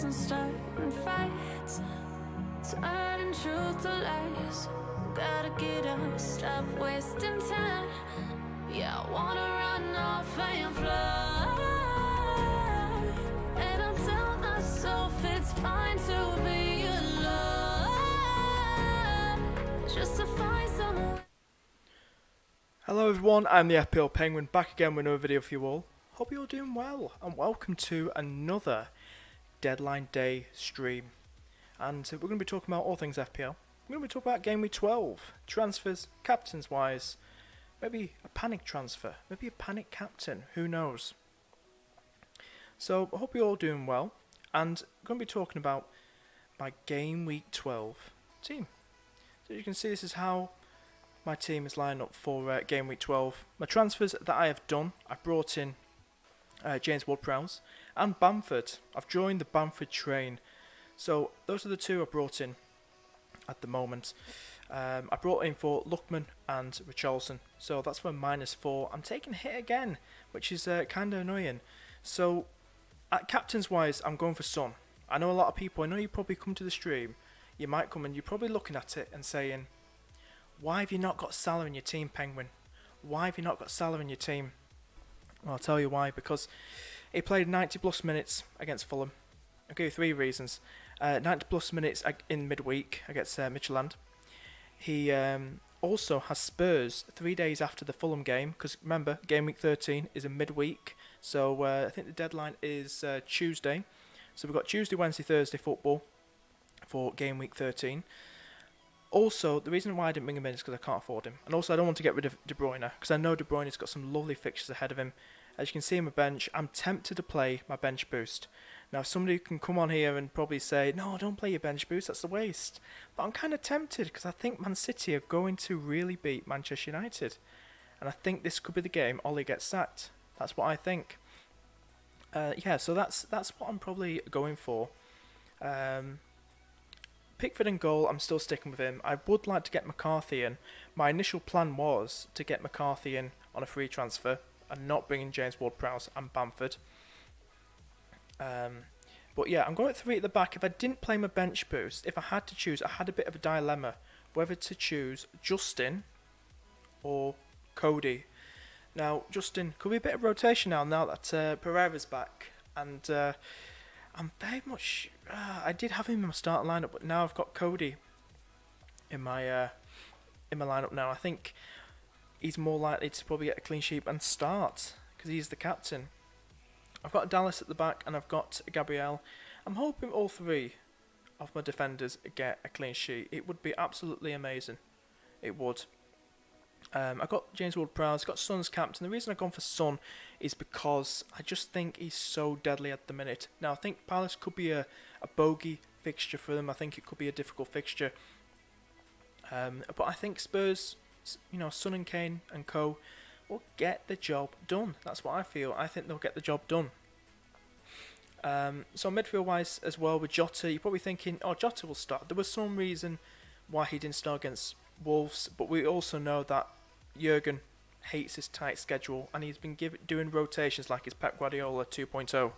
and starting fights, turning truth to lies. Gotta get up, stop wasting time. Yeah, I wanna run off and fly. And I'll tell myself it's fine to be alone, just to find someone. Hello everyone, I'm the FPL Penguin, back again with another video for you all. Hope you're all doing well, and welcome to another deadline day stream. And we're going to be talking about all things FPL. We're going to be talking about Gameweek 12, transfers, captains wise, maybe a panic transfer, maybe a panic captain, who knows. So I hope you're all doing well, and I'm going to be talking about my Gameweek 12 team. So you can see this is how my team is lined up for Game Week 12. My transfers that I have done, I brought in James Ward-Prowse and Bamford. I've joined the Bamford train. So those are the two I brought in at the moment. I brought in for Luckman and Richarlison. So that's for -4. I'm taking a hit again, which is kind of annoying. So at captains wise, I'm going for Son. I know a lot of people, I know you probably come to the stream, you might come and you're probably looking at it and saying, why have you not got Salah in your team, Penguin? Why have you not got Salah in your team? Well, I'll tell you why. Because he played 90 plus minutes against Fulham. I'll give you 3 reasons. 90 plus minutes in midweek against Midtjylland. He also has Spurs 3 days after the Fulham game. Because remember, Game Week 13 is a midweek. So I think the deadline is Tuesday. So we've got Tuesday, Wednesday, Thursday football for Game Week 13. Also, the reason why I didn't bring him in is because I can't afford him. And also, I don't want to get rid of De Bruyne, because I know De Bruyne's got some lovely fixtures ahead of him. As you can see on my bench, I'm tempted to play my bench boost. Now, somebody can come on here and probably say, no, don't play your bench boost, that's a waste. But I'm kind of tempted, because I think Man City are going to really beat Manchester United. And I think this could be the game Ollie gets sacked. That's what I think. Yeah, so that's what I'm probably going for. Pickford in goal, I'm still sticking with him. I would like to get McCarthy in. My initial plan was to get McCarthy in on a free transfer and not bring in James Ward-Prowse and Bamford. But yeah, I'm going at 3 at the back. If I didn't play my bench boost, if I had to choose, I had a bit of a dilemma whether to choose Justin or Cody. Now, Justin could be a bit of rotation now that Pereira's back. And I'm very much. I did have him in my starting lineup, but now I've got Cody in my lineup now. I think he's more likely to probably get a clean sheet and start because he's the captain. I've got Dallas at the back and I've got Gabriel. I'm hoping all 3 of my defenders get a clean sheet. It would be absolutely amazing. It would. I got James Ward-Prowse, got Son's captain. The reason I've gone for Son is because I just think he's so deadly at the minute. Now, I think Palace could be a bogey fixture for them. I think it could be a difficult fixture. But I think Spurs, Son and Kane and co will get the job done. That's what I feel. I think they'll get the job done. So midfield-wise as well with Jota, you're probably thinking, oh, Jota will start. There was some reason why he didn't start against Wolves, but we also know that Jurgen hates his tight schedule and he's been doing rotations like his Pep Guardiola 2.0.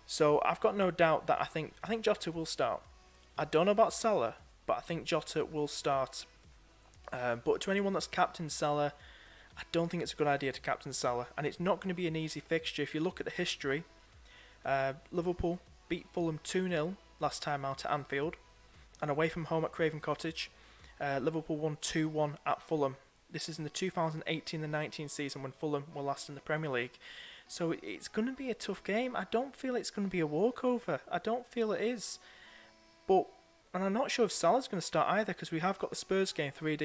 So I've got no doubt that I think Jota will start. I don't know about Salah, but I think Jota will start. But to anyone that's captain Salah, I don't think it's a good idea to captain Salah, and it's not going to be an easy fixture. If you look at the history, Liverpool beat Fulham 2-0 last time out at Anfield, and away from home at Craven Cottage, Liverpool won 2-1 at Fulham. This is in the 2018-19 season when Fulham were last in the Premier League. So it's going to be a tough game. I don't feel it's going to be a walkover. I don't feel it is. And I'm not sure if Salah's going to start either, because we have got the Spurs game 3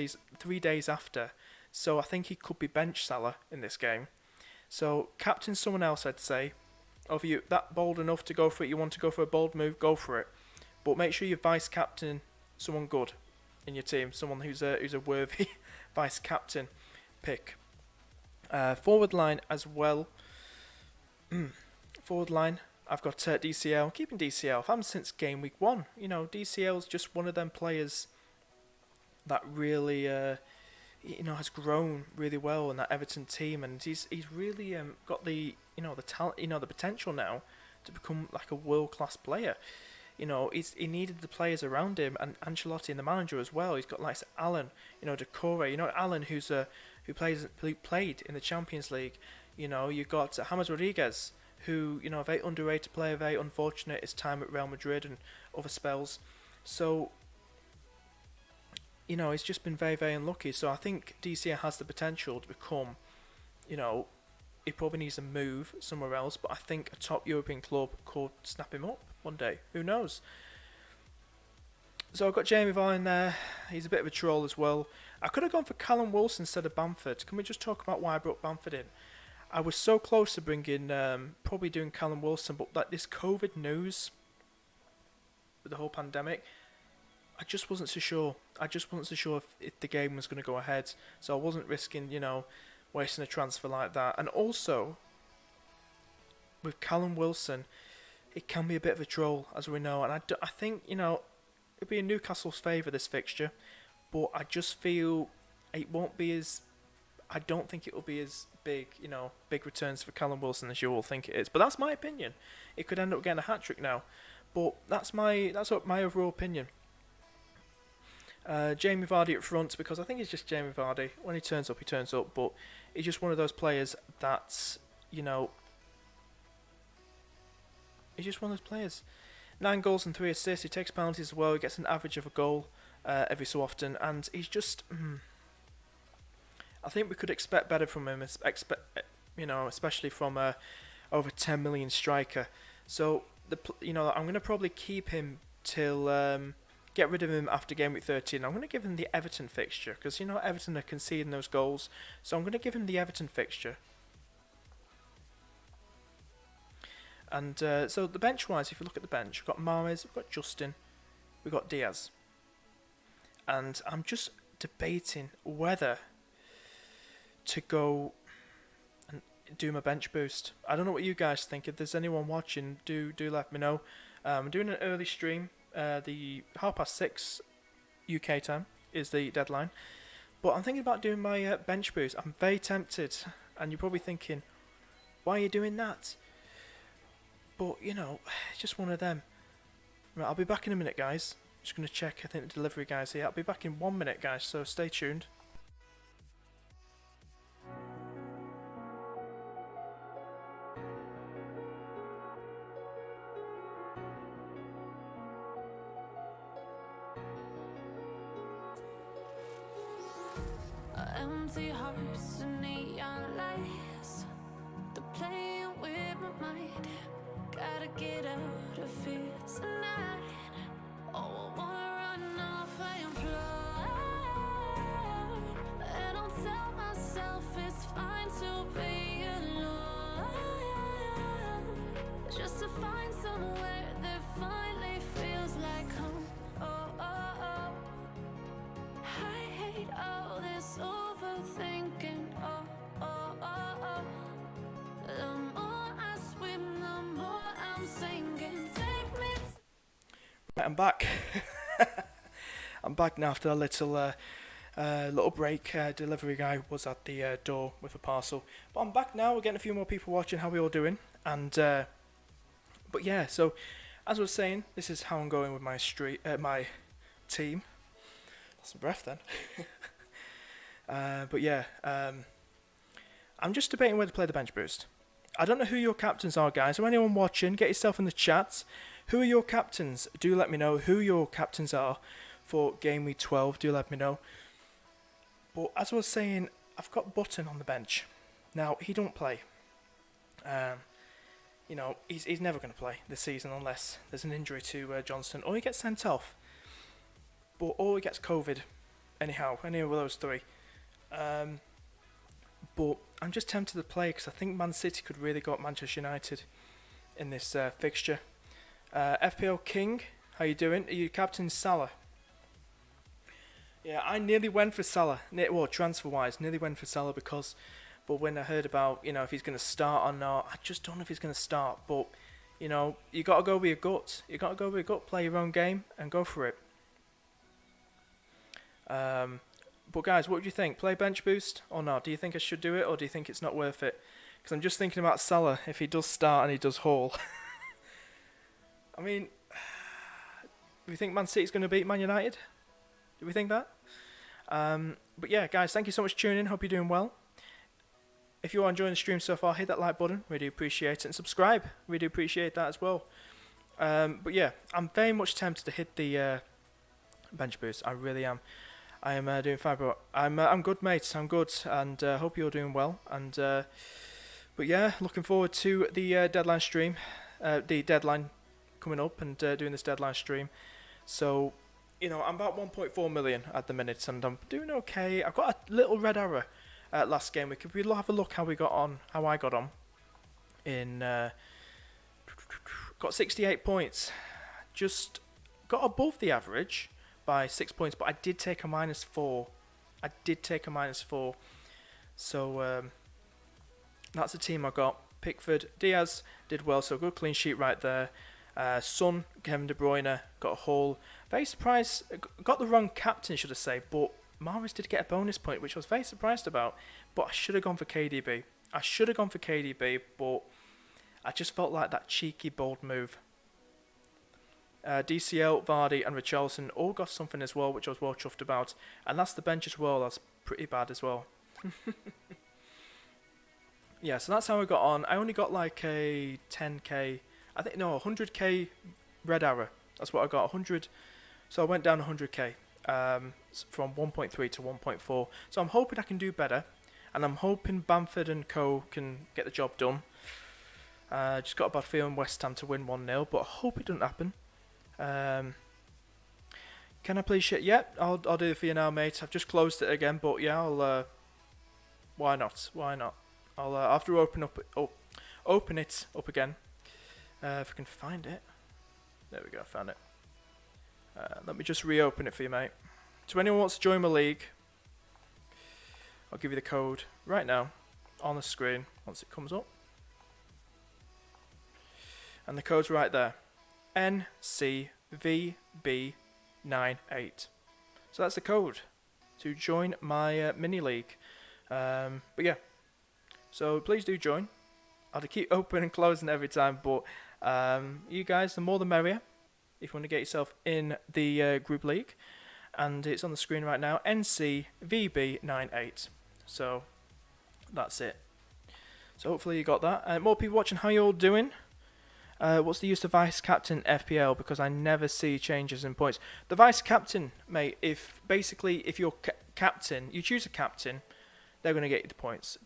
days after. So I think he could be bench Salah in this game. So captain someone else, I'd say. Or if you're that bold enough to go for it, you want to go for a bold move, go for it. But make sure you vice captain someone good in your team, someone who's a worthy vice captain pick. Forward line as well. Forward line, I've got DCL. Keeping DCL. I've had him since game week 1. DCL's just one of them players that really has grown really well in that Everton team, and he's really got the the talent, the potential now to become like a world-class player. You know, he needed the players around him, and Ancelotti and the manager as well. He's got like Alan, you know, Decore, you know, Alan who played in the Champions League. You know, you got James Rodriguez, who, you know, a very underrated player, very unfortunate his time at Real Madrid and other spells. So, you know, he's just been very, very unlucky. So I think DC has the potential to become, you know, he probably needs to move somewhere else, but I think a top European club could snap him up one day. Who knows? So I've got Jamie Vardy there. He's a bit of a troll as well. I could have gone for Callum Wilson instead of Bamford. Can we just talk about why I brought Bamford in? I was so close to bringing, probably doing Callum Wilson, but like this COVID news with the whole pandemic, I just wasn't so sure. I just wasn't so sure if the game was going to go ahead. So I wasn't risking, you know, wasting a transfer like that. And also, with Callum Wilson, it can be a bit of a troll, as we know. And I think, you know, it'll be in Newcastle's favour, this fixture. But I just feel it won't be as... I don't think it will be as big, you know, big returns for Callum Wilson as you all think it is. But that's my opinion. It could end up getting a hat-trick now. But that's my overall opinion. Jamie Vardy up front, because I think it's just Jamie Vardy. When he turns up, he turns up. But he's just one of those players that's, you know... He's just one of those players. 9 goals and 3 assists. He takes penalties as well. He gets an average of a goal every so often. And he's just... I think we could expect better from him, you know, especially from a over 10 million striker. So, you know, I'm going to probably keep him till... get rid of him after game week 13. I'm going to give him the Everton fixture, because, you know, Everton are conceding those goals. So I'm going to give him the Everton fixture. And so the bench-wise, if you look at the bench, we've got Mahrez, we've got Justin, we've got Diaz. And I'm just debating whether to go and do my bench boost. I don't know what you guys think. If there's anyone watching, do let me know. I'm doing an early stream. The 6:30 UK time is the deadline. But I'm thinking about doing my bench boost. I'm very tempted. And you're probably thinking, why are you doing that? But, you know, it's just one of them. Right, I'll be back in a minute, guys. Just going to check, I think, the delivery guys here. I'll be back in 1 minute, guys, so stay tuned. Empty hearts and neon lights, they're playing with my mind. Gotta get out of here tonight. Oh, I wanna run off and fly. And I'll tell myself it's fine to be alone, just to find somewhere that finally feels like home. Oh, oh, oh. I hate all this overthinking. Oh, oh, oh, oh. The more I swim, the more I'm sinking. Take me. Right, I'm back. I'm back now after a little break. Delivery guy was at the door with a parcel, but I'm back now. We're getting a few more people watching. How we all doing? And but yeah, so as I was saying, this is how I'm going with my my team. Lost some breath then. But yeah, I'm just debating whether to play the bench boost. I don't know who your captains are, guys. So anyone watching, get yourself in the chats. Who are your captains? Do let me know who your captains are for game week 12. Do let me know. But as I was saying, I've got Button on the bench. Now, he don't play. You know, he's never going to play this season unless there's an injury to Johnston, or he gets sent off. Or he gets COVID. Anyhow, any of those three. But I'm just tempted to play because I think Man City could really go at Manchester United in this fixture. FPL King, how you doing? Are you captain Salah? Yeah, I nearly went for Salah. Well, transfer-wise, nearly went for Salah because... But when I heard about, you know, if he's going to start or not, I just don't know if he's going to start. But, you know, you got to go with your gut. You got to go with your gut, play your own game, and go for it. But guys, what do you think? Play bench boost or not? Do you think I should do it, or do you think it's not worth it? Because I'm just thinking about Salah. If he does start and he does haul, I mean, do we think Man City's going to beat Man United? Do we think that? But yeah, guys, thank you so much for tuning in. Hope you're doing well. If you are enjoying the stream so far, hit that like button. Really appreciate it. And subscribe. Really appreciate that as well. But yeah, I'm very much tempted to hit the bench boost. I really am. I am doing fine, bro. I'm good, mate. I'm good, and hope you're doing well. And but yeah, looking forward to the deadline stream. The deadline coming up and doing this deadline stream. So, you know, I'm about 1.4 million at the minute, and I'm doing okay. I've got a little red arrow last game week. If we have a look how I got on in got 68 points, just got above the average by 6 points, but I did take a -4. So that's the team I got. Pickford, Diaz did well, so good clean sheet right there. Son, Kevin De Bruyne got a haul. Very surprised, got the wrong captain, should I say, but Mahrez did get a bonus point, which I was very surprised about. But I should have gone for KDB. But I just felt like that cheeky, bold move. DCL, Vardy and Richarlison all got something as well, which I was well chuffed about. And that's the bench as well, that's pretty bad as well. Yeah, so that's how I got on. I only got like a 10k, 100k red arrow. That's what I got, 100. So I went down 100k from 1.3 to 1.4. So I'm hoping I can do better. And I'm hoping Bamford and co can get the job done. Just got a bad feeling West Ham to win 1-0, but I hope it doesn't happen. Can I please shit? Yeah, I'll do it for you now, mate. I've just closed it again, but yeah, I'll. Why not? I'll have to open it up again. If I can find it. There we go, I found it. Let me just reopen it for you, mate. To anyone who wants to join my league, I'll give you the code right now on the screen once it comes up. And the code's right there. NCVB98. So that's the code to join my mini league. But yeah, so please do join. I'll have to keep open and closing every time, but you guys, the more the merrier. If you want to get yourself in the group league, and it's on the screen right now, NCVB98. So that's it. So hopefully you got that. More people watching. How you all doing? What's the use of vice captain FPL? Because I never see changes in points. The vice captain, mate. If you're captain, you choose a captain, they're going to get you the points.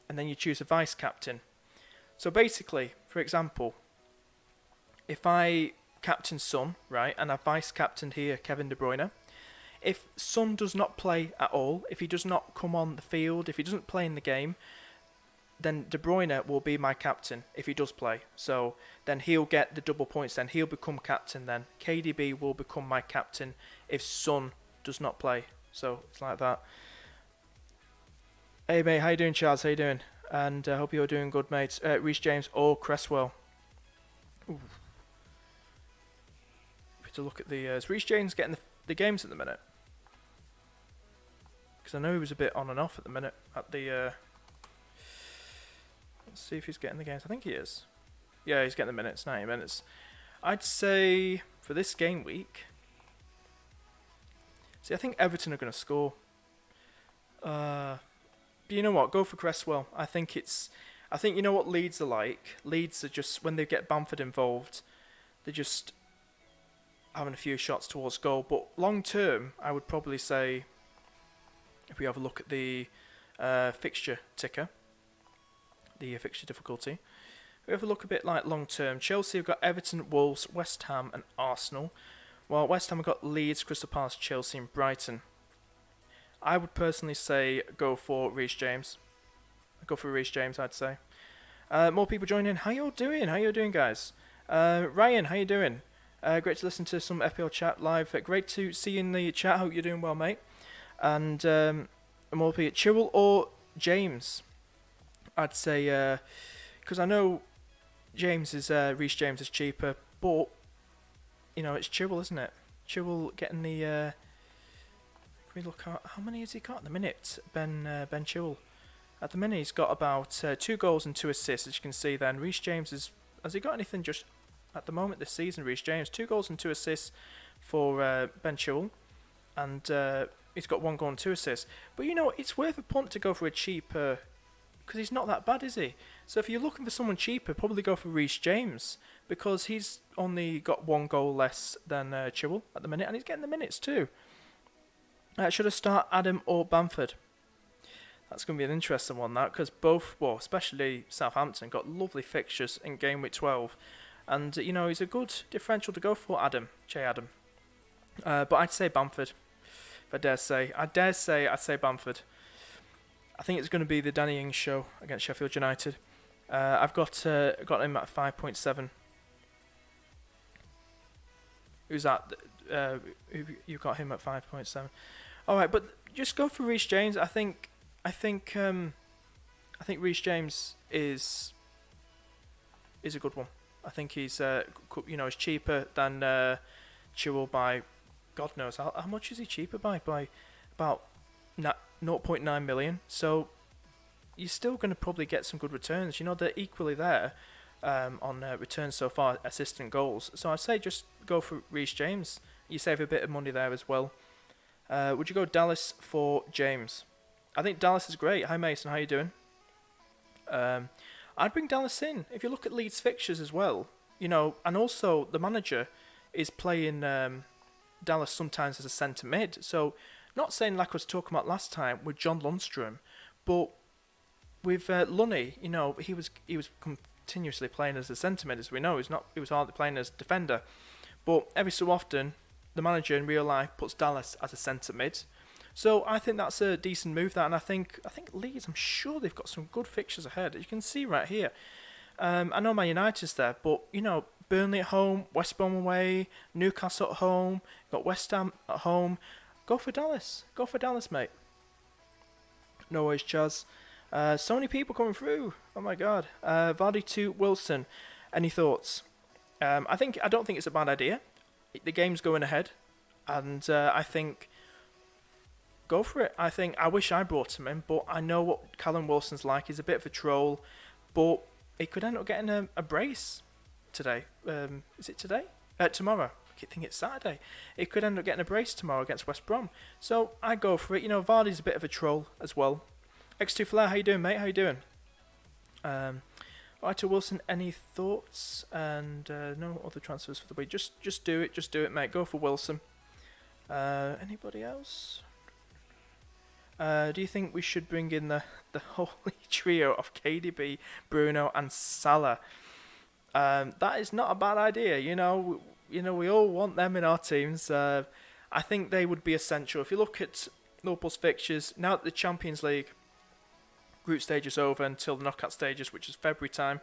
And then you choose a vice captain. So basically, for example, if I captain Son, right, and I vice captained here Kevin De Bruyne, if Son does not play at all, if he does not come on the field, if he doesn't play in the game, then De Bruyne will be my captain if he does play. So then he'll get the double points, then he'll become captain then. KDB will become my captain if Son does not play. So it's like that. Hey mate, how you doing, Charles? How you doing? And I hope you're doing good, mate. Reece James or Cresswell. Ooh. To look at the is Reece James getting the games at the minute? Because I know he was a bit on and off at the minute at the let's see if he's getting the games. I think he is. Yeah, he's getting the minutes, 90 minutes. I'd say for this game week, see, I think Everton are going to score. But you know what? Go for Cresswell. I think you know what Leeds are like. Leeds are just, when they get Bamford involved, they're just having a few shots towards goal. But long term, I would probably say, if we have a look at the fixture ticker, the fixture difficulty, we have a look a bit like long term. Chelsea have got Everton, Wolves, West Ham and Arsenal, while West Ham have got Leeds, Crystal Palace, Chelsea and Brighton. I would personally say go for Reece James. I'd say. More people joining in. How you all doing? Guys? Ryan, how you doing? Great to listen to some FPL chat live. Great to see you in the chat. Hope you're doing well, mate. And more people. Chirrell or James? I'd say, because I know Reece James is cheaper, but you know it's Chirrell, isn't it? Chirrell getting the. Can we look at how many has he got at the minute? Ben Chirrell. At the minute he's got about 2 goals and 2 assists, as you can see. Then Reece James has he got anything just at the moment this season, Reece James. 2 goals and 2 assists for Ben Chilwell. And he's got 1 goal and 2 assists. But, it's worth a punt to go for a cheaper... because he's not that bad, is he? So if you're looking for someone cheaper, probably go for Reece James, because he's only got 1 goal less than Chilwell at the minute, and he's getting the minutes too. Should I start Adam or Bamford? That's going to be an interesting one, that, because both, especially Southampton, got lovely fixtures in Gameweek 12. And, he's a good differential to go for, Adam. But I'd say Bamford, if I dare say. I'd say Bamford. I think it's going to be the Danny Ings show against Sheffield United. I've got him at 5.7. Who's that? You got him at 5.7. All right, but just go for Reece James. I think Reece James is a good one. I think he's is cheaper than Chilwell by God knows how much is he cheaper by about 0.9 million. So you're still going to probably get some good returns. They're equally there on returns so far, assists and goals. So I'd say just go for Reece James. You save a bit of money there as well. Would you go Dallas for James? I think Dallas is great. Hi Mason, how you doing? I'd bring Dallas in. If you look at Leeds fixtures as well, and also the manager is playing Dallas sometimes as a centre mid. So not saying like I was talking about last time with John Lundstrom, but with Lunny, he was continuously playing as a centre mid, as we know. He was hardly playing as defender. But every so often, the manager in real life puts Dallas as a centre mid. So I think that's a decent move, that, and I think Leeds, I'm sure they've got some good fixtures ahead. You can see right here. I know Man United's there, but Burnley at home, West Brom away, Newcastle at home, got West Ham at home. Go for Dallas. Go for Dallas, mate. No worries, Chaz. So many people coming through. Oh my God. Vardy to Wilson. Any thoughts? I don't think it's a bad idea. The game's going ahead, and I think go for it. I wish I brought him in, but I know what Callum Wilson's like. He's a bit of a troll, but he could end up getting a brace today. Is it today? Tomorrow. I think it's Saturday. He could end up getting a brace tomorrow against West Brom. So I go for it. Vardy's a bit of a troll as well. X2 Flair, how you doing, mate? How you doing? Right, to Wilson, any thoughts? And no other transfers for the week. Just do it. Just do it, mate. Go for Wilson. Anybody else? Do you think we should bring in the holy trio of KDB, Bruno, and Salah? That is not a bad idea. We all want them in our teams. I think they would be essential. If you look at Liverpool's fixtures now that the Champions League group stage is over until the knockout stages, which is February time.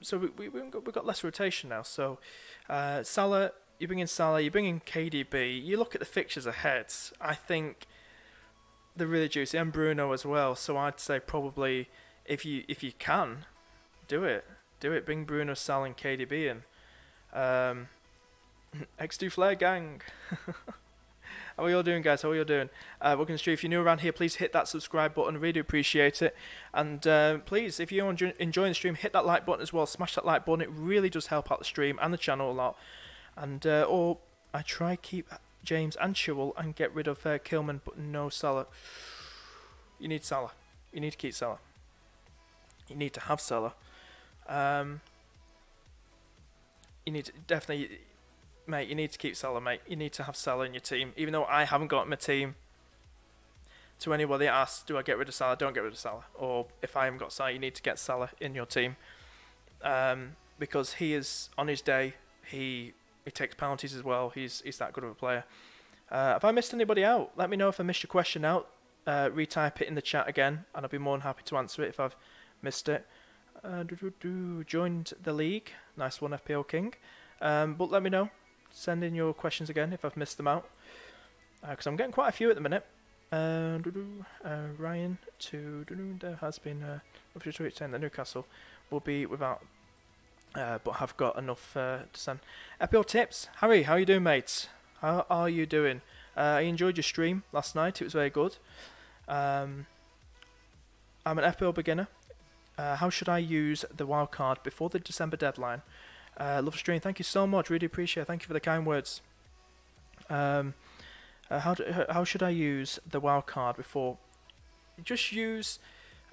So we've got less rotation now. So Salah, you bring in Salah, you bring in KDB. You look at the fixtures ahead. I think they're really juicy, and Bruno as well. So I'd say probably if you can, do it. Bring Bruno, Salah, and KDB in. X2 Flair gang. How are you all doing, guys? How are you all doing? Welcome to the stream. If you're new around here, please hit that subscribe button. I really do appreciate it. And please, if you're enjoying the stream, hit that like button as well. Smash that like button. It really does help out the stream and the channel a lot. And or I try keep James and Chilwell and get rid of Kilman, but no Salah. You need Salah. You need to keep Salah. You need to have Salah. You need to definitely, mate. You need to keep Salah, mate. You need to have Salah in your team. Even though I haven't got my team. To anybody that asks, do I get rid of Salah? Don't get rid of Salah. Or if I haven't got Salah, you need to get Salah in your team, because he is on his day. He takes penalties as well. He's that good of a player. If I missed anybody out, let me know if I missed your question out. Retype it in the chat again, and I'll be more than happy to answer it if I've missed it. Joined the league. Nice one, FPL King. But let me know. Send in your questions again if I've missed them out. Because I'm getting quite a few at the minute. Ryan to there has been saying that Newcastle will be without, but have got enough to send. FPL tips. Harry, how are you doing, mate? How are you doing? I enjoyed your stream last night. It was very good. I'm an FPL beginner. How should I use the wildcard before the December deadline? Love stream. Thank you so much. Really appreciate it. Thank you for the kind words. How should I use the wild card before? Just use.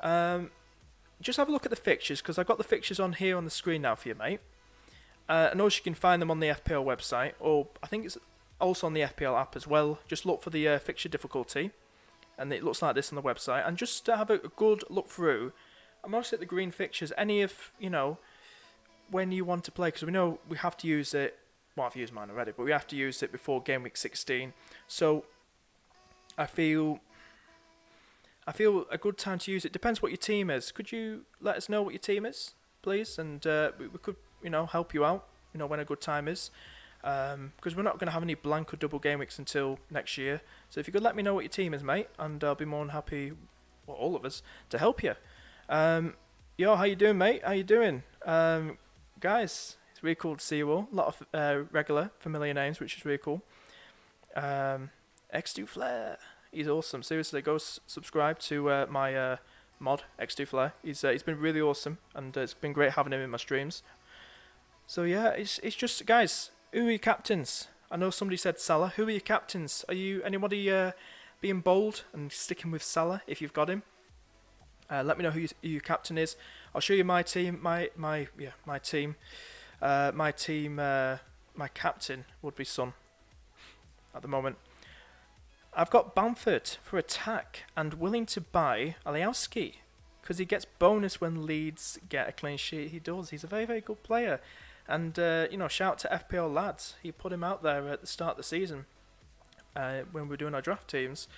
Just have a look at the fixtures, because I've got the fixtures on here on the screen now for you, mate. And also you can find them on the FPL website, or I think it's also on the FPL app as well. Just look for the fixture difficulty, and it looks like this on the website. And just have a good look through. And mostly at the green fixtures, any of, when you want to play, because we know we have to use it. Well, I've used mine already, but we have to use it before Gameweek 16. So I feel a good time to use it. Depends what your team is. Could you let us know what your team is, please? And we could, help you out, when a good time is. Because we're not going to have any blank or double game weeks until next year. So if you could let me know what your team is, mate, and I'll be more than happy, well, all of us, to help you. Yo, how you doing, mate? How you doing? Guys, it's really cool to see you all. A lot of regular, familiar names, which is really cool. X2 Flair. He's awesome. Seriously, go subscribe to my mod, X2 Flair. He's been really awesome, and it's been great having him in my streams. So yeah, it's just, guys, who are your captains? I know somebody said Salah. Who are your captains? Are you anybody being bold and sticking with Salah if you've got him? Let me know who your captain is. I'll show you my team. My team. My captain would be Son at the moment. I've got Bamford for attack and willing to buy Alioski because he gets bonus when Leeds get a clean sheet. He does. He's a very, very good player. And, shout out to FPL lads. He put him out there at the start of the season when we were doing our draft teams.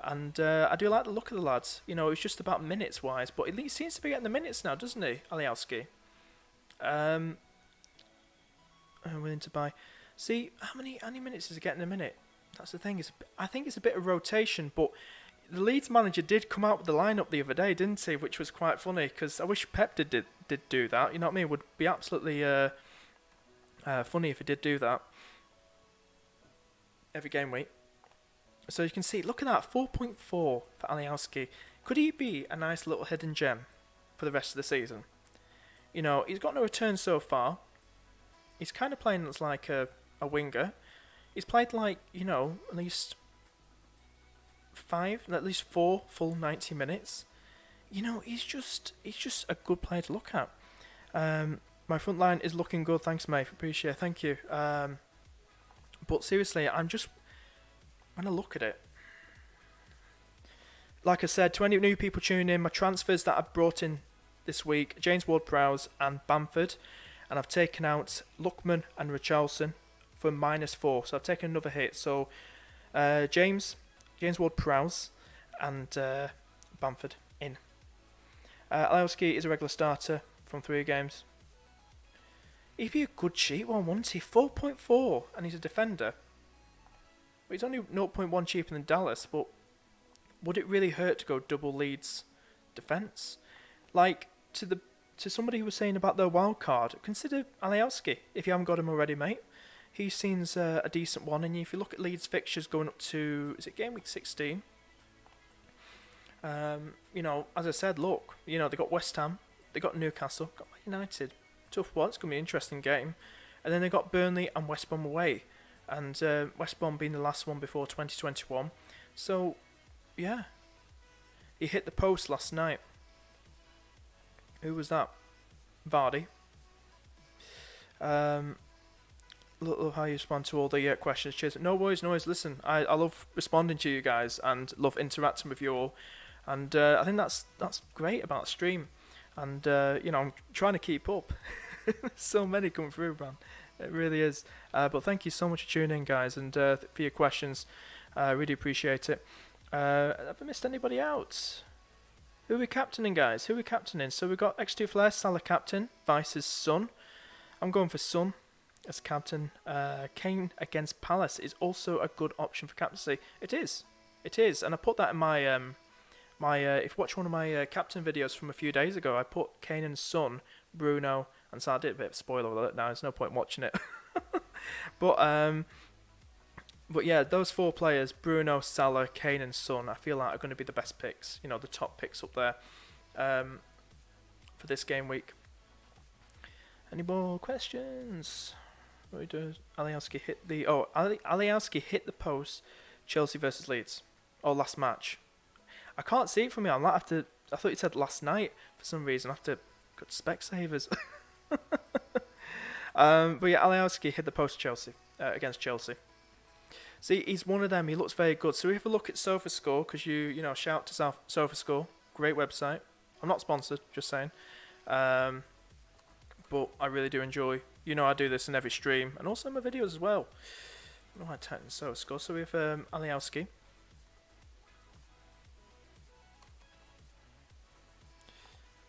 And I do like the look of the lads. It's just about minutes-wise, but he seems to be getting the minutes now, doesn't he, Alioski? I'm willing to buy. See, how many minutes is he getting a minute? That's the thing. I think it's a bit of rotation, but the Leeds manager did come out with the lineup the other day, didn't he? Which was quite funny, because I wish Pep did do that. You know what I mean? It would be absolutely funny if he did do that every game week. So you can see, look at that, 4.4 for Alioski. Could he be a nice little hidden gem for the rest of the season? He's got no return so far. He's kind of playing as like a winger. He's played at least 4 full 90 minutes. He's just a good player to look at. My front line is looking good. Thanks, mate. Appreciate it. Thank you. But seriously, when I look at it, like I said, to any new people tuning in, my transfers that I've brought in this week, James Ward-Prowse and Bamford, and I've taken out Lookman and Richarlison for -4, so I've taken another hit. So James Ward-Prowse and Bamford in. Alioski is a regular starter from 3 games. He'd be a good cheap one, wouldn't he? 4.4, and he's a defender. Well, he's only 0.1 cheaper than Dallas, but would it really hurt to go double Leeds defence? Like, to somebody who was saying about their wild card, consider Alioski if you haven't got him already, mate. He seems a decent one, and if you look at Leeds fixtures going up to, is it game week 16? As I said, look, they got West Ham, they got Newcastle, got Man United. Tough one, it's going to be an interesting game. And then they got Burnley and West Brom away. And West Brom being the last one before 2021. So, yeah. He hit the post last night. Who was that? Vardy. Love how you respond to all the questions. Cheers. No worries. Listen, I love responding to you guys and love interacting with you all. And I think that's great about the stream. And, I'm trying to keep up. So many come through, man. It really is. But thank you so much for tuning in, guys, and for your questions. I really appreciate it. Have I missed anybody out? Who are we captaining, guys? Who are we captaining? So we've got X2 Flair, Salah captain, Vice's Son. I'm going for Son as captain. Kane against Palace is also a good option for captaincy. It is. And I put that in my... if you watch one of my captain videos from a few days ago, I put Kane and Son, Bruno, and so I did a bit of a spoiler alert now. There's no point watching it. But yeah, those 4 players, Bruno, Salah, Kane, and Son, I feel like are going to be the best picks. The top picks up there for this game week. Any more questions? What do we do? Alioski hit the... Oh, Alioski hit the post. Chelsea versus Leeds. Oh, last match. I can't see it from here. I might have to... I thought you said last night for some reason. I have to... Got Specsavers. But yeah, Alioski hit the post Chelsea. Against Chelsea. See, he's one of them. He looks very good. So if you look at SofaScore, because you know, shout to SofaScore. Great website. I'm not sponsored, just saying. But I really do enjoy. You know, I do this in every stream and also in my videos as well. I don't know how to type in SofaScore. So we have Alioski.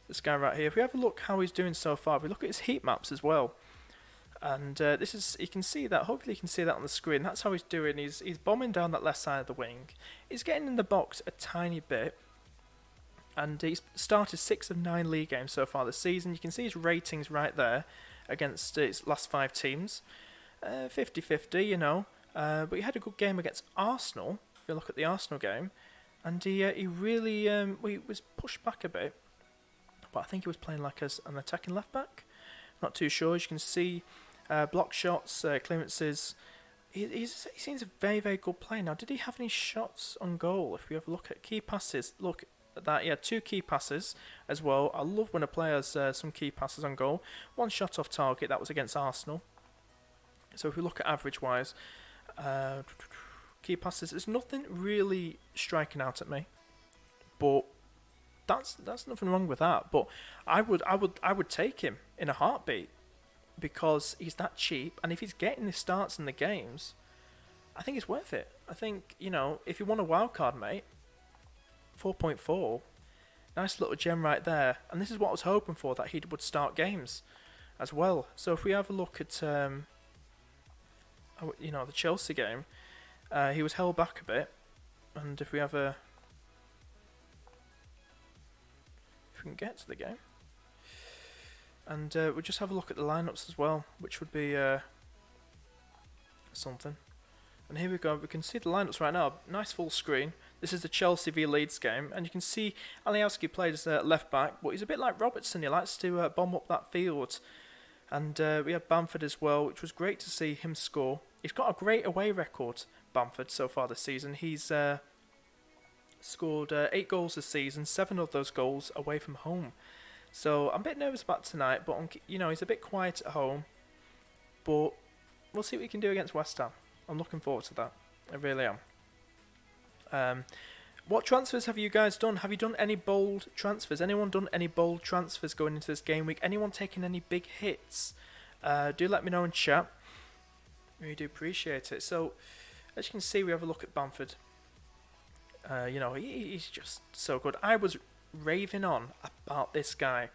This guy right here. If we have a look how he's doing so far, we look at his heat maps as well. And this is, you can see that, hopefully you can see that on the screen. That's how he's doing. He's bombing down that left side of the wing. He's getting in the box a tiny bit. And he's started 6 of 9 league games so far this season. You can see his ratings right there against his last 5 teams. 50-50, you know. But he had a good game against Arsenal, if you look at the Arsenal game. And he really he was pushed back a bit. But I think he was playing like an attacking left back. Not too sure. As you can see, block shots, clearances. He seems a very, very good player. Now, did he have any shots on goal? If we have a look at key passes, look at that. He had 2 key passes as well. I love when a player has some key passes on goal. 1 shot off target. That was against Arsenal. So if we look at average-wise, key passes, there's nothing really striking out at me. But that's nothing wrong with that. But I would take him in a heartbeat because he's that cheap, and if he's getting the starts in the games, I think it's worth it. I think, you know, if you want a wild card, mate, 4.4, nice little gem right there. And this is what I was hoping for, that he would start games as well. So if we have a look at you know, the Chelsea game, he was held back a bit, and if we have a... If we can get to the game. And we'll just have a look at the lineups as well, which would be something. And here we go, we can see the lineups right now, nice full screen. This is the Chelsea v Leeds game, and you can see Alioski played as left back, but he's a bit like Robertson, he likes to bomb up that field. And we have Bamford as well, which was great to see him score. He's got a great away record, Bamford, so far this season. He's scored 8 goals this season, 7 of those goals away from home. So I'm a bit nervous about tonight, but you know, he's a bit quiet at home. But we'll see what he can do against West Ham. I'm looking forward to that. I really am. What transfers have you guys done? Have you done any bold transfers? Anyone done any bold transfers going into this game week? Anyone taking any big hits? Do let me know in chat. Really do appreciate it. So, as you can see, we have a look at Bamford. You know, he's just so good. I was raving on about this guy,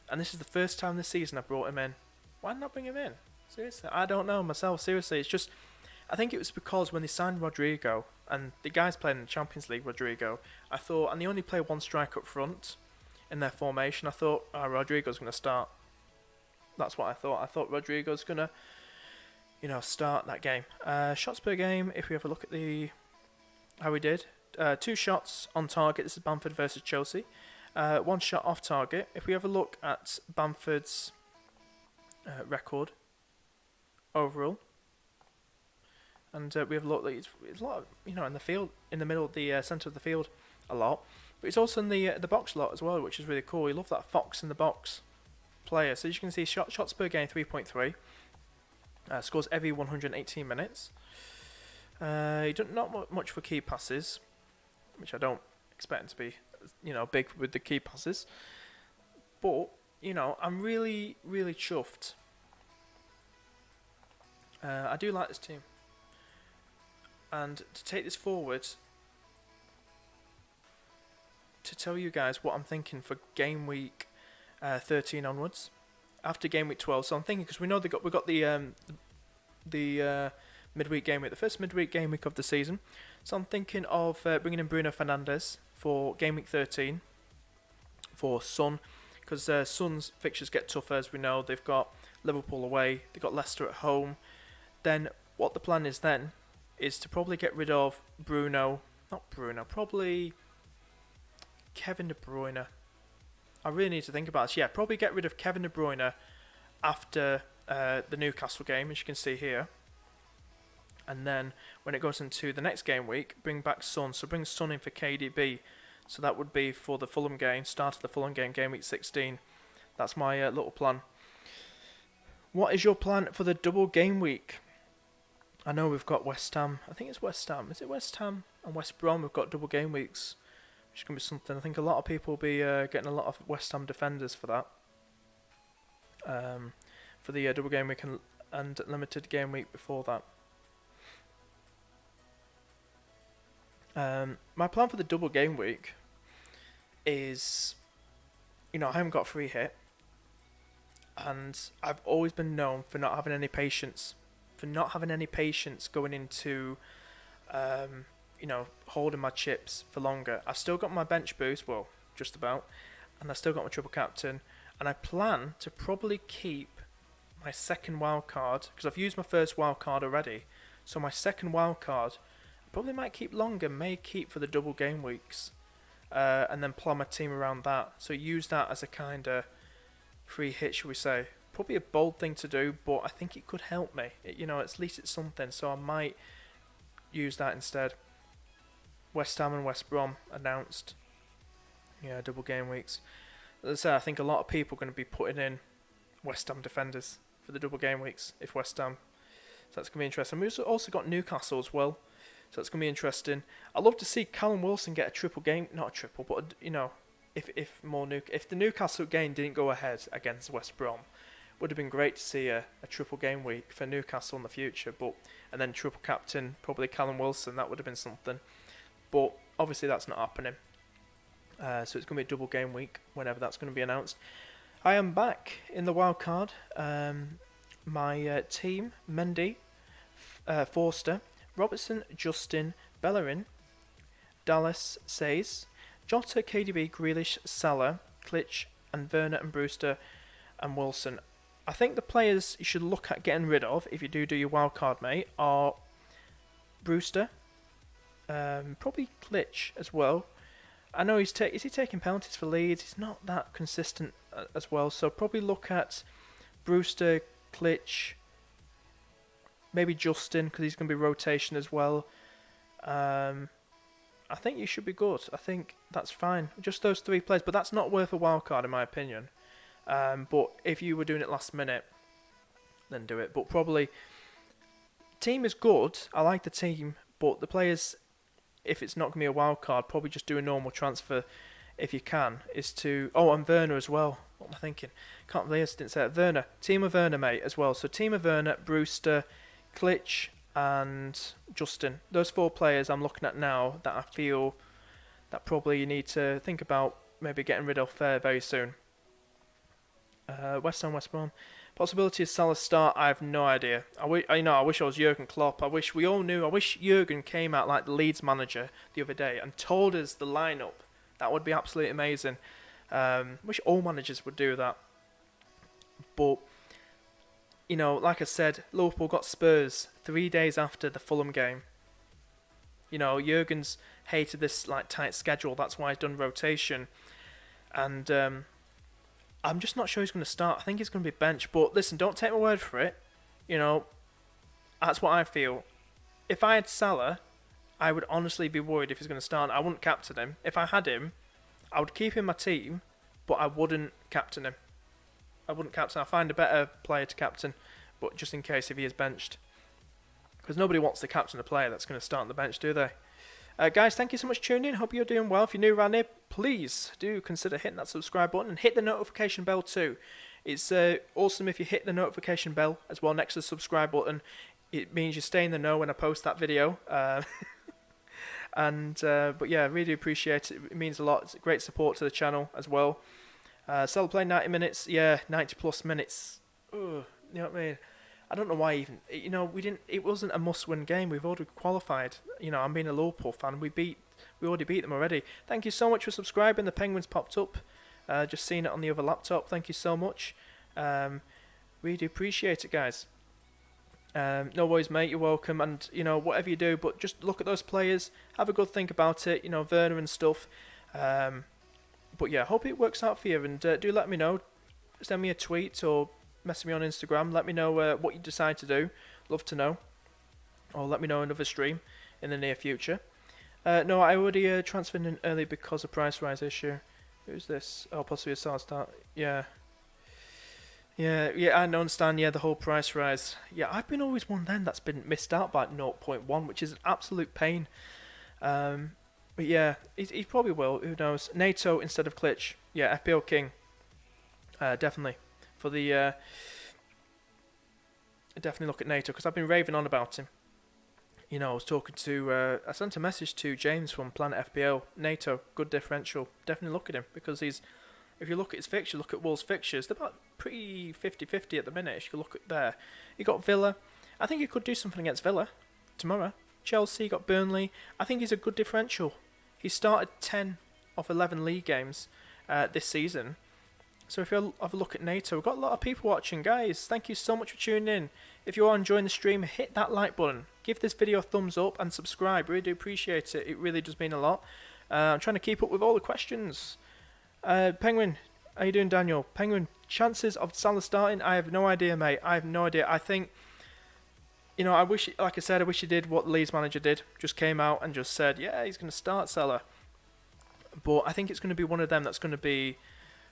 and this is the first time this season I brought him in. Why not bring him in? Seriously, I don't know myself. Seriously, it's just, I think it was because when they signed Rodrigo, and the guys playing in the Champions League, Rodrigo, I thought, and they only play 1 striker up front in their formation, I thought, Rodrigo's going to start. That's what I thought. I thought Rodrigo's going to, you know, start that game. Shots per game, if we have a look at how we did. 2 shots on target. This is Bamford versus Chelsea. 1 shot off target. If we have a look at Bamford's record overall, and we have a look. It's a lot, you know, in the field, in the middle of the centre of the field, a lot. But it's also in the box a lot as well, which is really cool. You love that fox in the box player. So as you can see, shots per game 3.3. Scores every 118 minutes. He don't not much for key passes, which I don't expect him to be, you know, big with the key passes. But you know, I'm really, really chuffed. I do like this team, and to take this forward, to tell you guys what I'm thinking for game week 13 onwards, after game week 12. So I'm thinking, because we know we got the midweek game week, the first midweek game week of the season. So I'm thinking of bringing in Bruno Fernandes for game week 13 for Sun, because Sun's fixtures get tougher, as we know. They've got Liverpool away, they've got Leicester at home. Then what the plan is then is to probably get rid of probably Kevin De Bruyne. I really need to think about this. Yeah, probably get rid of Kevin De Bruyne after the Newcastle game, as you can see here. And then when it goes into the next game week, bring back Son. So bring Son in for KDB. So that would be for the Fulham game, start of the Fulham game week 16. That's my little plan. What is your plan for the double game week? I know we've got West Ham. I think it's West Ham. Is it West Ham and West Brom? We've got double game weeks, which is going to be something. I think a lot of people will be getting a lot of West Ham defenders for that. For the double game week and limited game week before that. My plan for the double game week is, I haven't got free hit, and I've always been known for not having any patience, going into, holding my chips for longer. I've still got my bench boost, well, just about, and I've still got my triple captain, and I plan to probably keep my second wild card, because I've used my first wild card already, so my second wild card probably might keep longer, may keep for the double game weeks, and then plan my team around that. So use that as a kind of free hit, shall we say. Probably a bold thing to do, but I think it could help me. At least it's something, so I might use that instead. West Ham and West Brom announced. Yeah, double game weeks. As I said, I think a lot of people are going to be putting in West Ham defenders for the double game weeks, if West Ham. So that's going to be interesting. We've also got Newcastle as well. So it's going to be interesting. I'd love to see Callum Wilson get a triple game. Not a triple, but, if the Newcastle game didn't go ahead against West Brom, it would have been great to see a triple game week for Newcastle in the future. And then triple captain, probably Callum Wilson. That would have been something. But obviously that's not happening. So it's going to be a double game week whenever that's going to be announced. I am back in the wild card. My team, Mendy, Forster, Robertson, Justin, Bellerin, Dallas, Says, Jota, KDB, Grealish, Salah, Klitsch, and Werner and Brewster and Wilson. I think the players you should look at getting rid of, if you do your wildcard, mate, are Brewster, probably Klitsch as well. I know is he taking penalties for Leeds? He's not that consistent as well, so probably look at Brewster, Klitsch, maybe Justin, because he's going to be rotation as well. I think you should be good. I think that's fine. Just those three players, but that's not worth a wild card in my opinion. But if you were doing it last minute, then do it. But probably, team is good. I like the team, but the players, if it's not going to be a wild card, probably just do a normal transfer if you can. And Werner as well. What am I thinking? Can't believe I didn't say it. Werner. Team of Werner, mate, as well. So team of Werner, Brewster, Klitsch, and Justin. Those four players I'm looking at now that I feel that probably you need to think about maybe getting rid of very soon. West Ham, West Brom. Possibility of Salah start, I have no idea. I wish I was Jurgen Klopp. I wish we all knew. I wish Jurgen came out like the Leeds manager the other day and told us the lineup. That would be absolutely amazing. Wish all managers would do that. But, like I said, Liverpool got Spurs 3 days after the Fulham game. Jurgen's hated this tight schedule. That's why he's done rotation. And I'm just not sure he's going to start. I think he's going to be benched. But listen, don't take my word for it. That's what I feel. If I had Salah, I would honestly be worried if he's going to start. I wouldn't captain him. If I had him, I would keep him in my team, but I wouldn't captain him. I'll find a better player to captain, but just in case if he is benched. Because nobody wants to captain a player that's going to start on the bench, do they? Guys, thank you so much for tuning in. Hope you're doing well. If you're new around here, please do consider hitting that subscribe button and hit the notification bell too. It's awesome if you hit the notification bell as well next to the subscribe button. It means you stay in the know when I post that video. But yeah, I really appreciate it. It means a lot. It's a great support to the channel as well. Salah playing 90 minutes. Yeah, 90 plus minutes. Ugh, you know what I mean? I don't know why even. It wasn't a must-win game. We've already qualified. I'm being a Liverpool fan. We already beat them already. Thank you so much for subscribing. The Penguins popped up. Just seeing it on the other laptop. Thank you so much. Really do appreciate it, guys. No worries, mate. You're welcome. And whatever you do, but just look at those players. Have a good think about it. Werner and stuff. But yeah, hope it works out for you. And do let me know. Send me a tweet or message me on Instagram. Let me know what you decide to do. Love to know. Or let me know another stream in the near future. No, I already transferred in early because of price rise issue. Who's this? Oh, possibly a start. Yeah. Yeah, I understand, the whole price rise. Yeah, I've been always one then that's been missed out by 0.1, which is an absolute pain. But yeah, he probably will, who knows. NATO instead of Klitsch. Yeah, FPL King. Definitely. For the... definitely look at NATO, because I've been raving on about him. I was talking to... I sent a message to James from Planet FPL. NATO, good differential. Definitely look at him, because he's... If you look at his fixture, look at Wolves' fixtures, they're about pretty 50-50 at the minute. If you look at there. You got Villa. I think he could do something against Villa tomorrow. Chelsea, got Burnley. I think he's a good differential. He started 10 of 11 league games this season. So if you have a look at NATO, we've got a lot of people watching. Guys, thank you so much for tuning in. If you are enjoying the stream, hit that like button. Give this video a thumbs up and subscribe. Really do appreciate it. It really does mean a lot. I'm trying to keep up with all the questions. Penguin, how you doing, Daniel? Penguin, chances of Salah starting? I have no idea, mate. I have no idea. I think, I wish, like I said, I wish he did what the Leeds manager did. Just came out and just said, yeah, he's going to start Salah. But I think it's going to be one of them that's going to be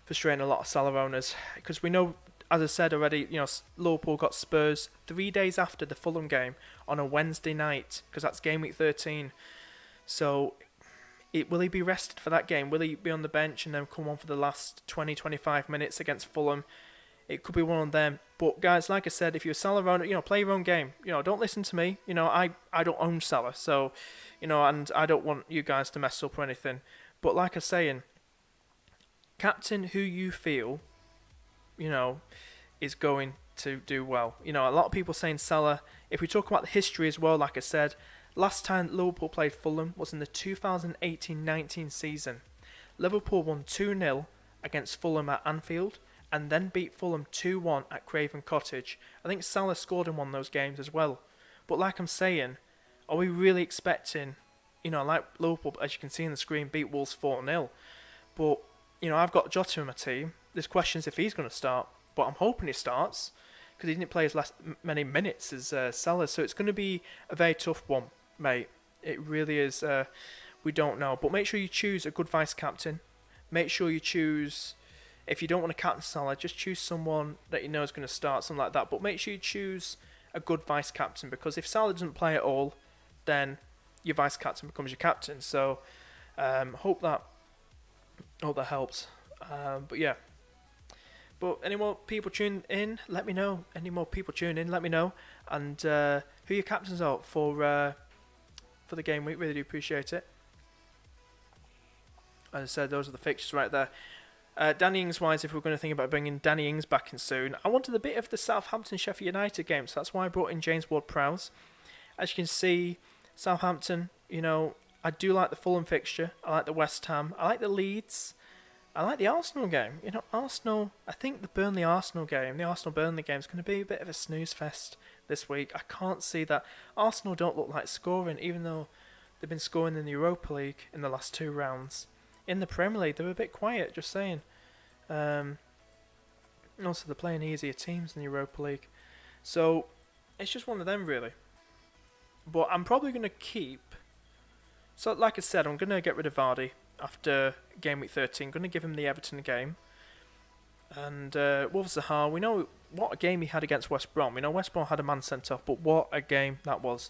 frustrating a lot of Salah owners. Because we know, as I said already, Liverpool got Spurs 3 days after the Fulham game on a Wednesday night. Because that's Gameweek 13. So... will he be rested for that game? Will he be on the bench and then come on for the last 20-25 minutes against Fulham? It could be one of them. But guys, like I said, if you're a Salah owner, play your own game. Don't listen to me. I don't own Salah, so and I don't want you guys to mess up or anything. But like I was saying, captain who you feel, is going to do well. A lot of people saying Salah. If we talk about the history as well, like I said. Last time Liverpool played Fulham was in the 2018-19 season. Liverpool won 2-0 against Fulham at Anfield and then beat Fulham 2-1 at Craven Cottage. I think Salah scored in one of those games as well. But like I'm saying, are we really expecting, like Liverpool, as you can see on the screen, beat Wolves 4-0? But, I've got Jota in my team. There's questions if he's going to start, but I'm hoping he starts because he didn't play as many minutes as Salah. So it's going to be a very tough one. Mate, it really is. We don't know, but make sure you choose a good vice captain. Make sure you choose, if you don't want to captain Salah, just choose someone that you know is going to start, something like that. But make sure you choose a good vice captain, because if Salah doesn't play at all, then your vice captain becomes your captain. So hope that helps. But yeah. But any more people tuning in? Let me know. Any more people tuning in? Let me know. And who your captains are for the game week. Really do appreciate it. As I said, those are the fixtures right there. Danny Ings wise, if we're going to think about bringing Danny Ings back in soon, I wanted a bit of the Southampton Sheffield United game, so that's why I brought in James Ward-Prowse. As you can see, Southampton, I do like the Fulham fixture. I like the West Ham. I like the Leeds. I like the Arsenal game. Arsenal, I think the Burnley-Arsenal game, the Arsenal-Burnley game is going to be a bit of a snooze fest this week. I can't see that. Arsenal don't look like scoring, even though they've been scoring in the Europa League in the last 2 rounds. In the Premier League, they were a bit quiet, just saying. Also, they're playing easier teams in the Europa League. So, it's just one of them, really. But I'm probably going to keep... So, like I said, I'm going to get rid of Vardy after game week 13. I'm going to give him the Everton game. And Wolves Zaha, we know what a game he had against West Brom. We know West Brom had a man sent off, but what a game that was.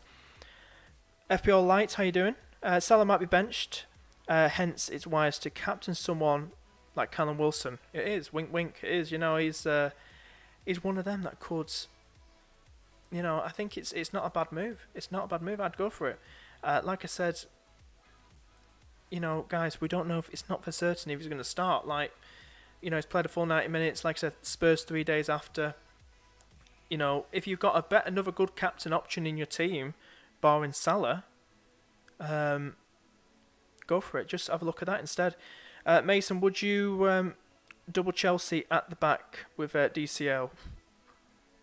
FPL Light, how you doing? Salah might be benched. Hence, it's wise to captain someone like Callum Wilson. It is, wink wink, it is. He's one of them that could... I think it's not a bad move. It's not a bad move, I'd go for it. Like I said... guys, we don't know if it's not for certain if he's going to start. He's played a full 90 minutes. Like I said, Spurs 3 days after. If you've got another good captain option in your team, barring Salah, go for it. Just have a look at that instead. Mason, would you double Chelsea at the back with DCL?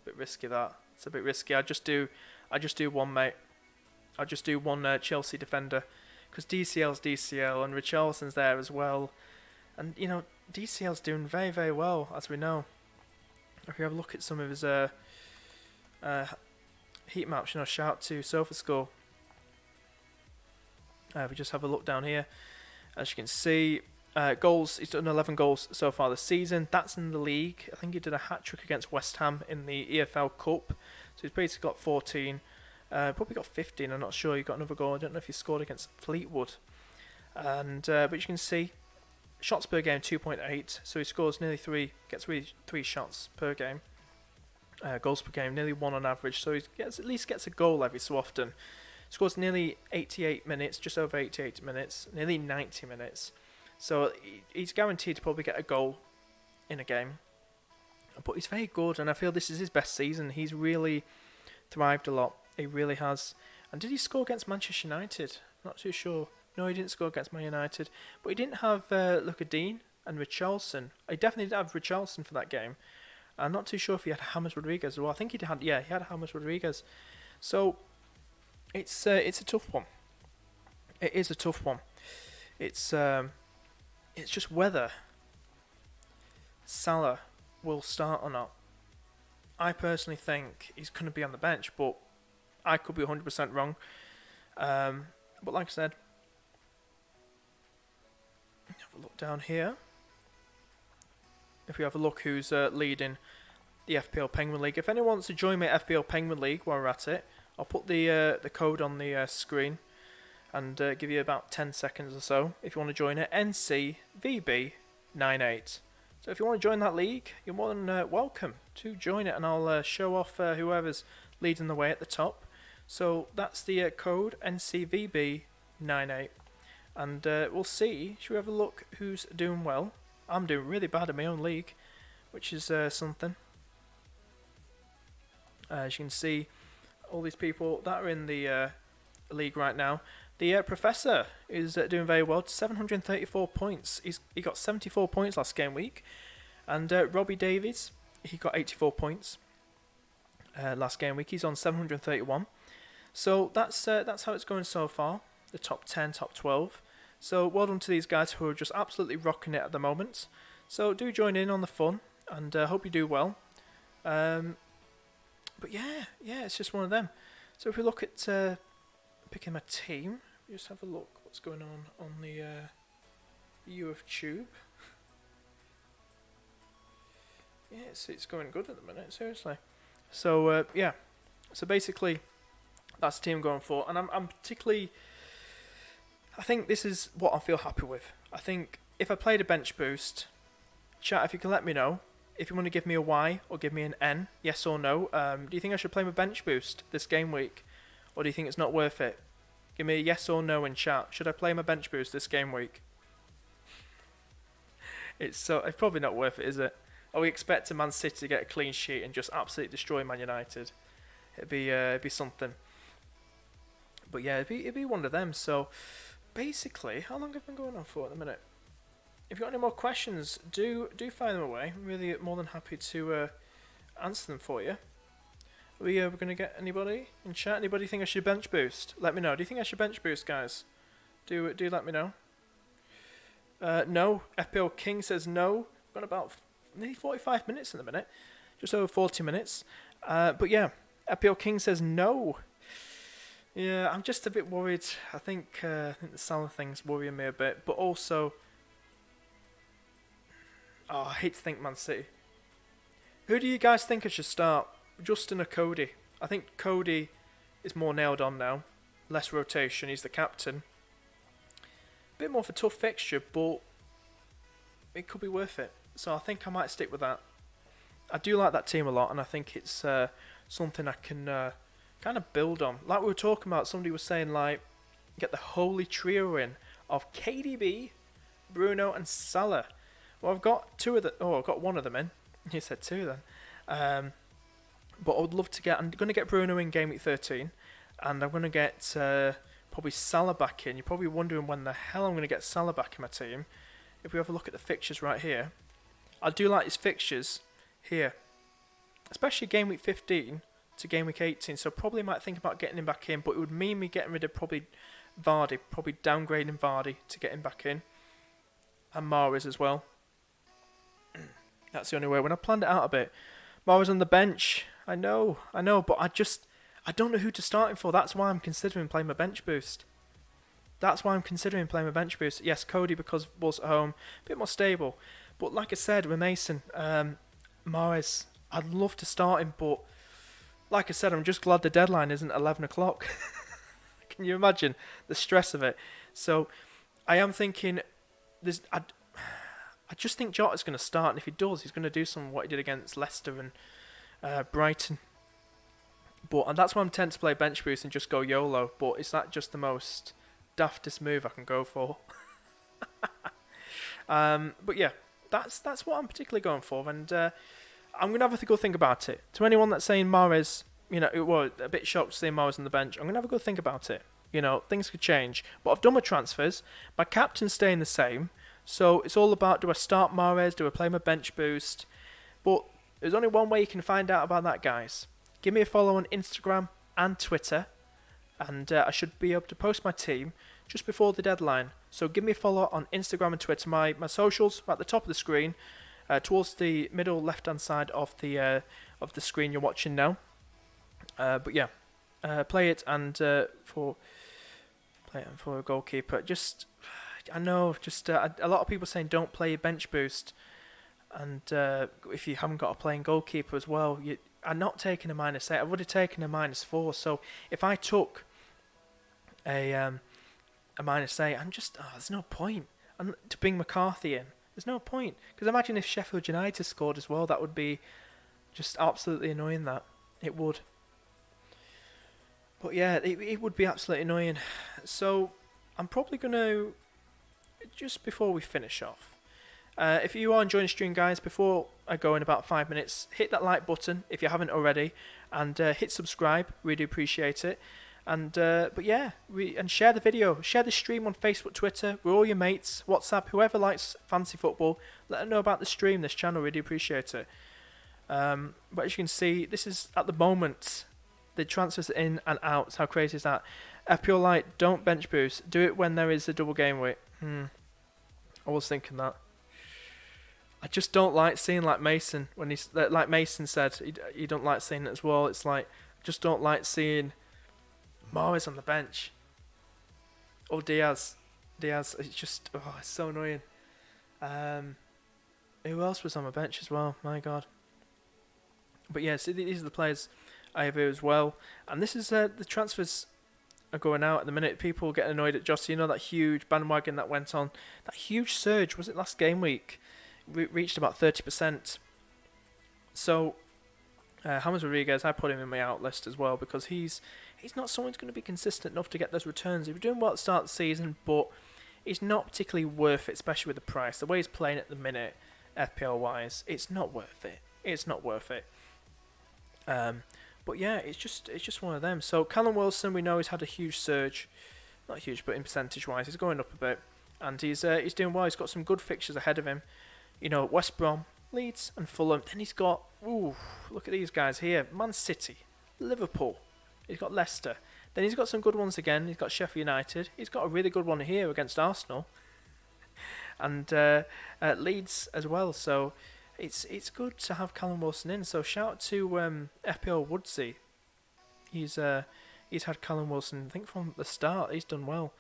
Bit risky that. It's a bit risky. I just do one, mate. I just do one Chelsea defender. Because DCL's DCL and Richarlison's there as well. And, DCL's doing very, very well, as we know. If you have a look at some of his heat maps, shout out to SofaScore. If we just have a look down here, as you can see, goals, he's done 11 goals so far this season. That's in the league. I think he did a hat-trick against West Ham in the EFL Cup. So he's basically got 14. Probably got 15, I'm not sure. He got another goal. I don't know if he scored against Fleetwood. And but you can see, shots per game 2.8. So he scores nearly gets three shots per game. Goals per game, nearly 1 on average. So he at least gets a goal every so often. Scores nearly 88 minutes, just over 88 minutes, nearly 90 minutes. So he's guaranteed to probably get a goal in a game. But he's very good, and I feel this is his best season. He's really thrived a lot. He really has. And did he score against Manchester United? Not too sure. No, he didn't score against Man United. But he didn't have Luka Dean and Richarlison. He definitely did have Richarlison for that game. I'm not too sure if he had James Rodriguez as well. I think he had. Yeah, he had James Rodriguez. So it's a tough one. It is a tough one. It's just whether Salah will start or not. I personally think he's going to be on the bench, but I could be 100% wrong. But like I said, have a look down here. If we have a look who's leading the FPL Penguin League. If anyone wants to join me at FPL Penguin League while we're at it, I'll put the code on the screen and give you about 10 seconds or so if you want to join it. NCVB98. So if you want to join that league, you're more than welcome to join it, and I'll show off whoever's leading the way at the top. So that's the code NCVB98, and we'll see. Should we have a look who's doing well? I'm doing really bad in my own league, which is something. As you can see, all these people that are in the league right now. The Professor is doing very well, 734 points. He got 74 points last game week. And Robbie Davies, he got 84 points last game week. He's on 731. So that's how it's going so far, the top 10, top 12. So well done to these guys who are just absolutely rocking it at the moment. So do join in on the fun, and hope you do well. But yeah, it's just one of them. So if we look at picking my team, just have a look what's going on the YouTube. Yeah, it's going good at the minute, seriously. So yeah, so basically that's the team I'm going for, and I'm particularly. I think this is what I feel happy with. I think if I played a bench boost, chat, if you can let me know if you want to give me a Y or give me an N, yes or no. Do you think I should play my bench boost this game week, or do you think it's not worth it? Give me a yes or no in chat. Should I play my bench boost this game week? It's probably not worth it, is it? Are we expecting Man City to get a clean sheet and just absolutely destroy Man United? It'd be something. But yeah, it'd be one of them. So basically, how long have I been going on for at the minute? If you've got any more questions, do fire them away. I'm really more than happy to answer them for you. We're going to get anybody in chat? Anybody think I should bench boost? Let me know. Do you think I should bench boost, guys? Do let me know. No. FPL King says no. We've got about nearly 45 minutes in a minute. Just over 40 minutes. But yeah, FPL King says no. Yeah, I'm just a bit worried. I think the Salah thing's worrying me a bit. But also, I hate to think Man City. Who do you guys think I should start? Justin or Cody? I think Cody is more nailed on now. Less rotation. He's the captain. A bit more of a tough fixture, but it could be worth it. So I think I might stick with that. I do like that team a lot, and I think it's something I can kind of build on. Like we were talking about, somebody was saying, like, get the holy trio in of KDB, Bruno, and Salah. Well, I've got I've got one of them in. You said two then. But I would love to I'm going to get Bruno in Gameweek 13, and I'm going to get probably Salah back in. You're probably wondering when the hell I'm going to get Salah back in my team. If we have a look at the fixtures right here, I do like his fixtures here, especially Gameweek 15 to Gameweek 18. So probably might think about getting him back in, but it would mean me getting rid of probably Vardy, probably downgrading Vardy to get him back in, and Mahrez as well. That's the only way. When I planned it out a bit, Mara's on the bench. I know, but I don't know who to start him for. That's why I'm considering playing my bench boost. Yes, Cody, because Wolves at home, a bit more stable. But like I said, with Mason, Mahrez, I'd love to start him, but like I said, I'm just glad the deadline isn't 11 o'clock. Can you imagine the stress of it? So I am thinking, I just think Jota's going to start, and if he does, he's going to do what he did against Leicester and Brighton. And that's why I'm tempted to play bench boost and just go YOLO. But is that just the most daftest move I can go for? But yeah, that's what I'm particularly going for, and I'm going to have a good think about it. To anyone that's saying Mahrez, a bit shocked to see Mahrez on the bench, I'm going to have a good think about it. Things could change. But I've done my transfers. My captain's staying the same. So it's all about, do I start Mahrez? Do I play my bench boost? But there's only one way you can find out about that, guys. Give me a follow on Instagram and Twitter. And I should be able to post my team just before the deadline. So give me a follow on Instagram and Twitter. My socials are at the top of the screen, towards the middle left-hand side of the screen you're watching now. But yeah, play it and for a goalkeeper. I know, a lot of people saying don't play bench boost, and if you haven't got a playing goalkeeper as well, I'm not taking a -8. I would have taken a -4. So if I took a -8, there's no point. And to bring McCarthy in, there's no point, because imagine if Sheffield United scored as well. That would be just absolutely annoying. That it would. But yeah, it would be absolutely annoying. So I'm probably going to, just before we finish off, if you are enjoying the stream, guys, before I go in about 5 minutes, hit that like button if you haven't already, and hit subscribe. Really appreciate it. And but yeah, and share the video, share the stream on Facebook, Twitter, with all your mates, WhatsApp, whoever likes fantasy football. Let them know about the stream, this channel. Really appreciate it. But as you can see, this is at the moment the transfers in and out. How crazy is that? FPL Lite, don't bench boost. Do it when there is a double game week. I was thinking that. I just don't like seeing like Mason, when like Mason said, he don't like seeing it as well. It's like, just don't like seeing Mahrez on the bench. Or Diaz, it's just, it's so annoying. Who else was on my bench as well? My God. But yeah, so these are the players I have here as well. And this is the transfers are going out at the minute. People get annoyed at Jossie. That huge bandwagon that went on. That huge surge, was it last game week? Reached about 30%. So James Rodriguez, I put him in my out list as well, because he's not someone who's going to be consistent enough to get those returns. He's doing well at the start of the season, but he's not particularly worth it, especially with the price. The way he's playing at the minute, FPL wise, it's not worth it. But yeah, it's just one of them. So Callum Wilson, we know he's had a huge surge, not huge, but in percentage wise, he's going up a bit, and he's doing well. He's got some good fixtures ahead of him. West Brom, Leeds and Fulham. Then he's got, look at these guys here. Man City, Liverpool. He's got Leicester. Then he's got some good ones again. He's got Sheffield United. He's got a really good one here against Arsenal. And Leeds as well. So it's good to have Callum Wilson in. So shout out to FPL Woodsy. He's had Callum Wilson, I think, from the start. He's done well.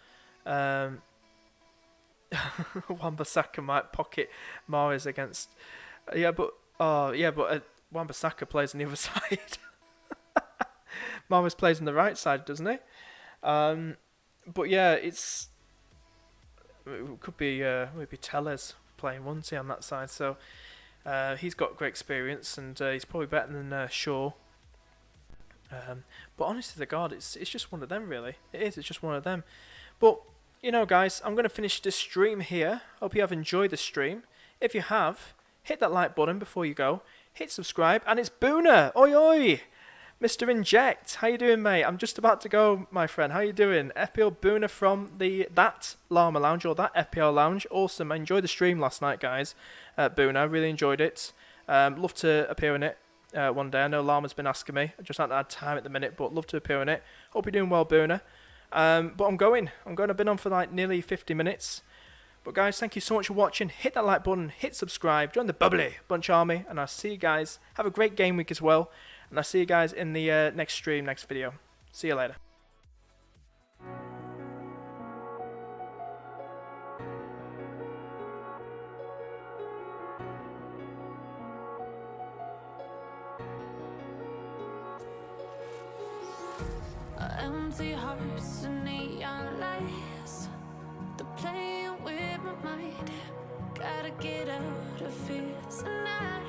Wan-Bissaka might pocket Mahrez against, but Wan-Bissaka plays on the other side. Mahrez plays on the right side, doesn't he? But yeah, it could be maybe Tellez playing, wouldn't he, on that side? So he's got great experience, and he's probably better than Shaw. But honestly, to God, it's just one of them, really. It's just one of them. But guys, I'm going to finish this stream here. Hope you have enjoyed the stream. If you have, hit that like button before you go. Hit subscribe. And it's Boona. Oi, oi. Mr. Inject. How you doing, mate? I'm just about to go, my friend. How you doing? FPL Boona from that Llama Lounge, or that FPL Lounge. Awesome. I enjoyed the stream last night, guys. Boona. I really enjoyed it. Love to appear in it one day. I know Llama's been asking me. I just haven't had time at the minute, but love to appear in it. Hope you're doing well, Boona. But I'm going. I've been on for like nearly 50 minutes. But guys, thank you so much for watching. Hit that like button, hit subscribe, join the bubbly bunch army, and I'll see you guys. Have a great game week as well, and I'll see you guys in the next stream, next video. See you later. Empty hearts and neon lights, they're playing with my mind. Gotta get out of here tonight.